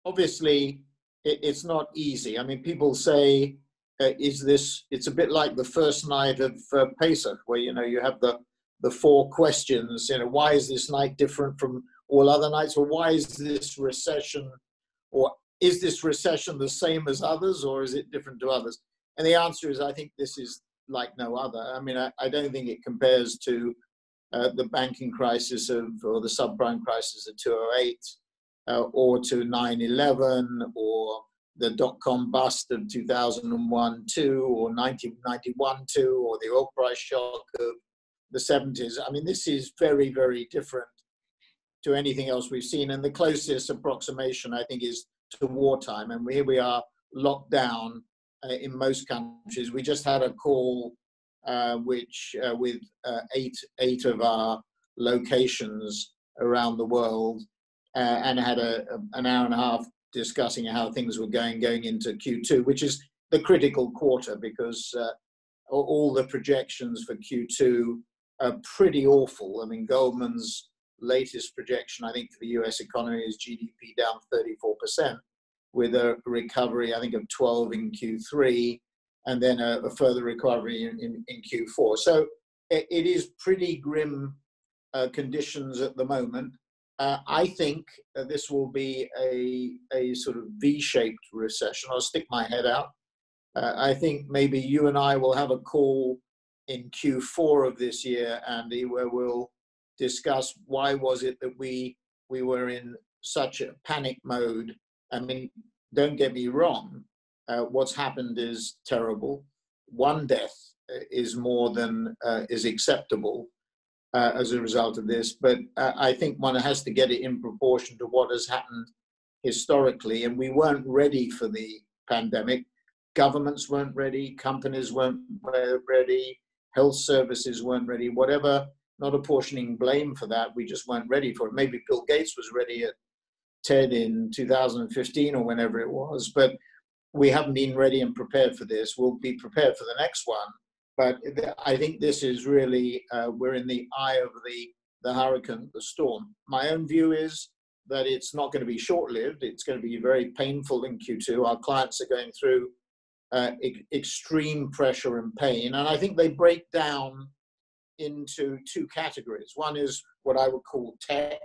obviously, it's not easy. I mean, people say, it's a bit like the first night of Pesach, where, you have the four questions, why is this night different from all other nights? Or why is this recession, or is this recession the same as others, or is it different to others? And the answer is, I think this is like no other. I mean, I don't think it compares to the banking crisis or the subprime crisis of 2008, or to 9/11, or the dot-com bust of 2001-2, or 1991-2, or the oil price shock of the 70s. I mean, this is very, very different to anything else we've seen. And the closest approximation, I think, is to wartime. And here we are locked down in most countries. We just had a call with eight of our locations around the world, and had an hour and a half discussing how things were going into Q2, which is the critical quarter, because all the projections for Q2 are pretty awful. I mean, Goldman's latest projection, I think, for the US economy is GDP down 34%, with a recovery, I think, of 12 in Q3, and then a further recovery in Q4. So it is pretty grim conditions at the moment. I think this will be a sort of V-shaped recession. I'll stick my head out. I think maybe you and I will have a call in Q4 of this year, Andy, where we'll discuss why was it that we were in such a panic mode. I mean, don't get me wrong, what's happened is terrible. One death is more than is acceptable as a result of this, but I think one has to get it in proportion to what has happened historically, and we weren't ready for the pandemic. Governments weren't ready, companies weren't ready, health services weren't ready, whatever, not apportioning blame for that, we just weren't ready for it. Maybe Bill Gates was ready at TED in 2015 or whenever it was, but we haven't been ready and prepared for this. We'll be prepared for the next one. But I think this is really, we're in the eye of the hurricane, the storm. My own view is that it's not going to be short-lived. It's going to be very painful in Q2. Our clients are going through extreme pressure and pain. And I think they break down into two categories. One is what I would call tech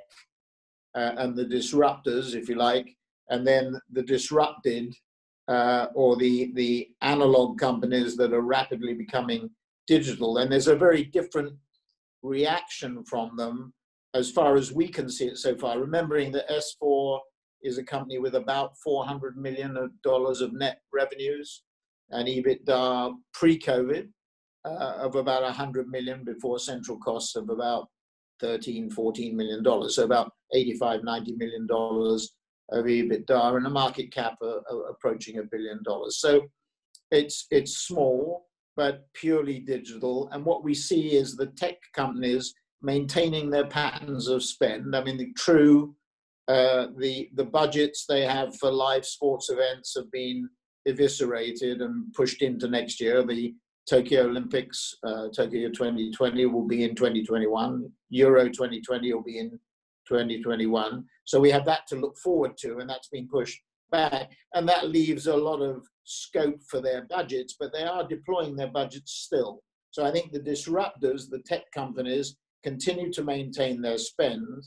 and the disruptors, if you like, and then the disrupted, or the analog companies that are rapidly becoming digital. And there's a very different reaction from them as far as we can see it so far. Remembering that S4 is a company with about $400 million of net revenues and EBITDA pre-COVID of about 100 million before central costs of about $13-14 million. So about $85-90 million of EBITDA and a market cap approaching $1 billion. So it's small, but purely digital. And what we see is the tech companies maintaining their patterns of spend. I mean, the budgets they have for live sports events have been eviscerated and pushed into next year. The Tokyo Olympics, Tokyo 2020 will be in 2021. Euro 2020 will be in 2021. So we have that to look forward to, and that's been pushed back. And that leaves a lot of scope for their budgets, but they are deploying their budgets still. So I think the disruptors, the tech companies, continue to maintain their spend.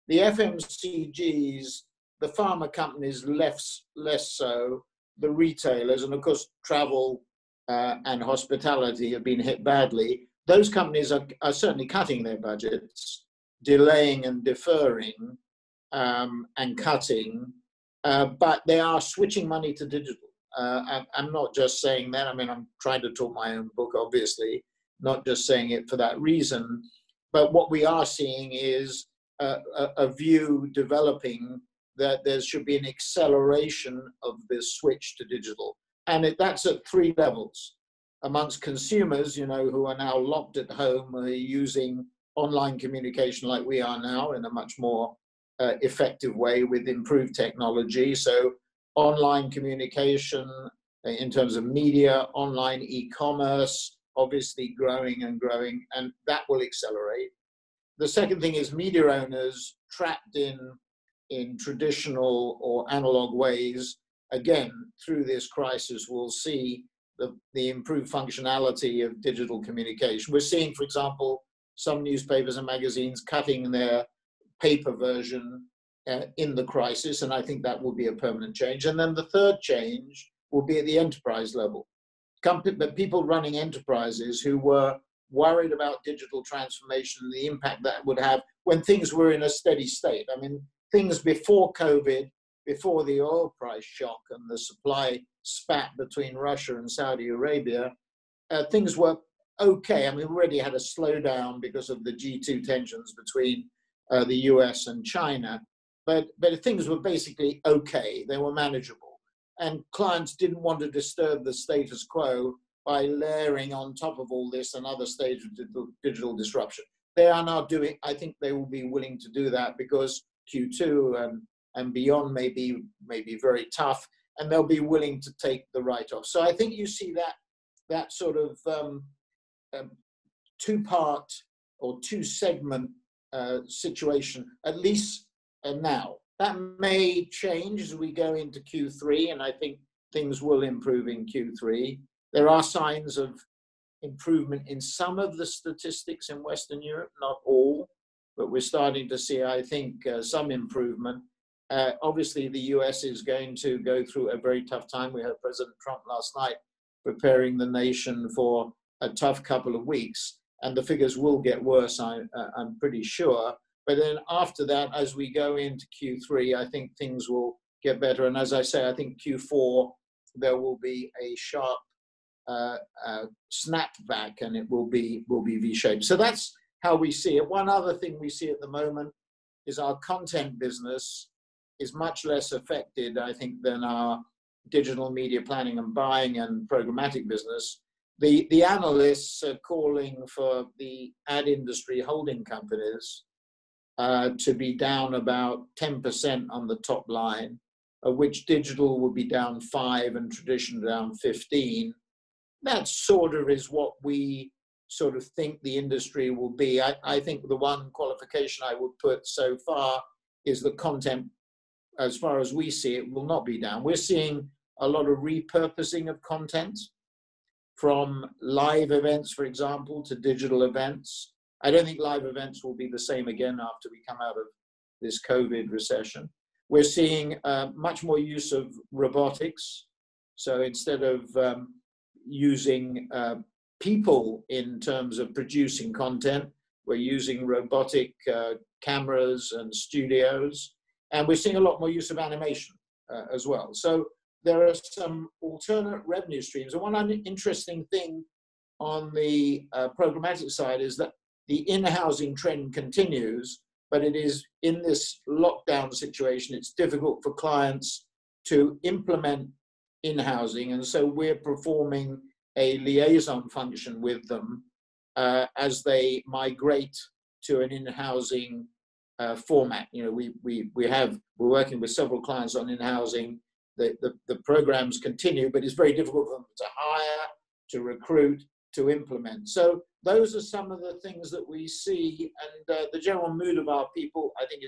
The FMCGs, the pharma companies less so, the retailers, and of course travel and hospitality have been hit badly. Those companies are certainly cutting their budgets, delaying and deferring and cutting, but they are switching money to digital. I'm not just saying that. I mean, I'm trying to talk my own book, obviously, not just saying it for that reason. But what we are seeing is a view developing that there should be an acceleration of this switch to digital. And that's at three levels. Amongst consumers, who are now locked at home, are using online communication like we are now in a much more effective way with improved technology. So online communication in terms of media, online e-commerce, obviously growing, and that will accelerate. The second thing is media owners trapped in in traditional or analog ways, again, through this crisis, we'll see the improved functionality of digital communication. We're seeing, for example, some newspapers and magazines cutting their paper version in the crisis, and I think that will be a permanent change. And then the third change will be at the enterprise level. But people running enterprises who were worried about digital transformation and the impact that would have when things were in a steady state. I mean, things before COVID, before the oil price shock and the supply spat between Russia and Saudi Arabia, things were okay. I mean, we already had a slowdown because of the G2 tensions between the US and China, but things were basically okay. They were manageable. And clients didn't want to disturb the status quo by layering on top of all this another stage of digital disruption. They are now doing, I think they will be willing to do that because Q2 and beyond may be very tough, and they'll be willing to take the write-off. So I think you see that sort of two-part or two-segment situation, at least now. That may change as we go into Q3, and I think things will improve in Q3. There are signs of improvement in some of the statistics in Western Europe, not all, but we're starting to see, I think, some improvement. Obviously, the US is going to go through a very tough time. We heard President Trump last night preparing the nation for a tough couple of weeks, and the figures will get worse, I'm pretty sure. But then after that, as we go into Q3, I think things will get better. And as I say, I think Q4, there will be a sharp snap back, and it will be V-shaped. So that's how we see it. One other thing we see at the moment is our content business is much less affected, I think, than our digital media planning and buying and programmatic business. The analysts are calling for the ad industry holding companies to be down about 10% on the top line, of which digital will be down 5% and traditional down 15%. That sort of is what we sort of think the industry will be. I think the one qualification I would put so far is the content, as far as we see it, will not be down. We're seeing a lot of repurposing of content from live events, for example, to digital events. I don't think live events will be the same again after we come out of this COVID recession. We're seeing much more use of robotics. So instead of using people in terms of producing content, we're using robotic cameras and studios. And we're seeing a lot more use of animation as well. So there are some alternate revenue streams. And one interesting thing on the programmatic side is that the in-housing trend continues, but it is in this lockdown situation, it's difficult for clients to implement in-housing. And so we're performing a liaison function with them as they migrate to an in-housing format. You know, we're working with several clients on in-housing. The programs continue, but it's very difficult for them to hire, to recruit, to implement. So those are some of the things that we see, and the general mood of our people, I think,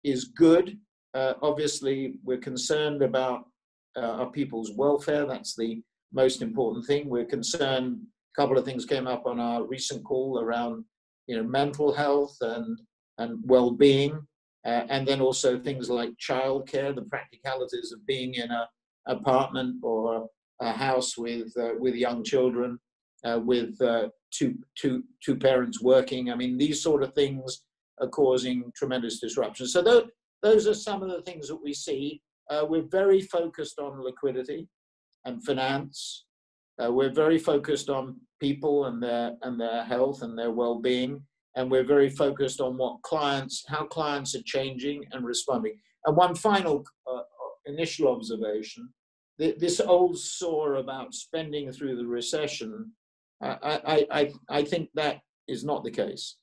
is good. Obviously, we're concerned about our people's welfare. That's the most important thing. We're concerned. A couple of things came up on our recent call around, mental health and well-being, and then also things like childcare, the practicalities of being in an apartment or a house with young children, with two parents working. I mean, these sort of things are causing tremendous disruption. So those are some of the things that we see. We're very focused on liquidity and finance. We're very focused on people and their health and their well-being. And we're very focused on how clients are changing and responding. And one final initial observation, this old saw about spending through the recession, I think that is not the case.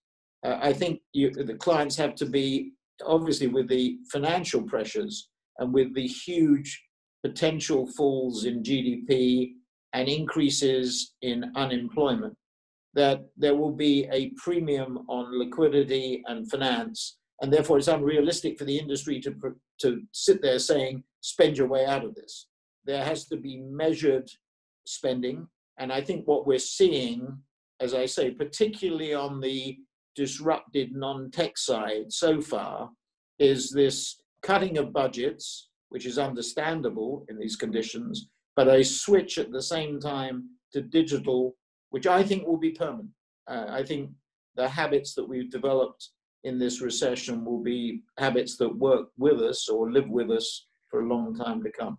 I think the clients have to be, obviously with the financial pressures and with the huge potential falls in GDP and increases in unemployment, that there will be a premium on liquidity and finance, And therefore, it's unrealistic for the industry to sit there saying, spend your way out of this. There has to be measured spending. And I think what we're seeing, as I say, particularly on the disrupted non-tech side so far, is this cutting of budgets, which is understandable in these conditions, but a switch at the same time to digital, which I think will be permanent. I think the habits that we've developed in this recession will be habits that work with us or live with us for a long time to come.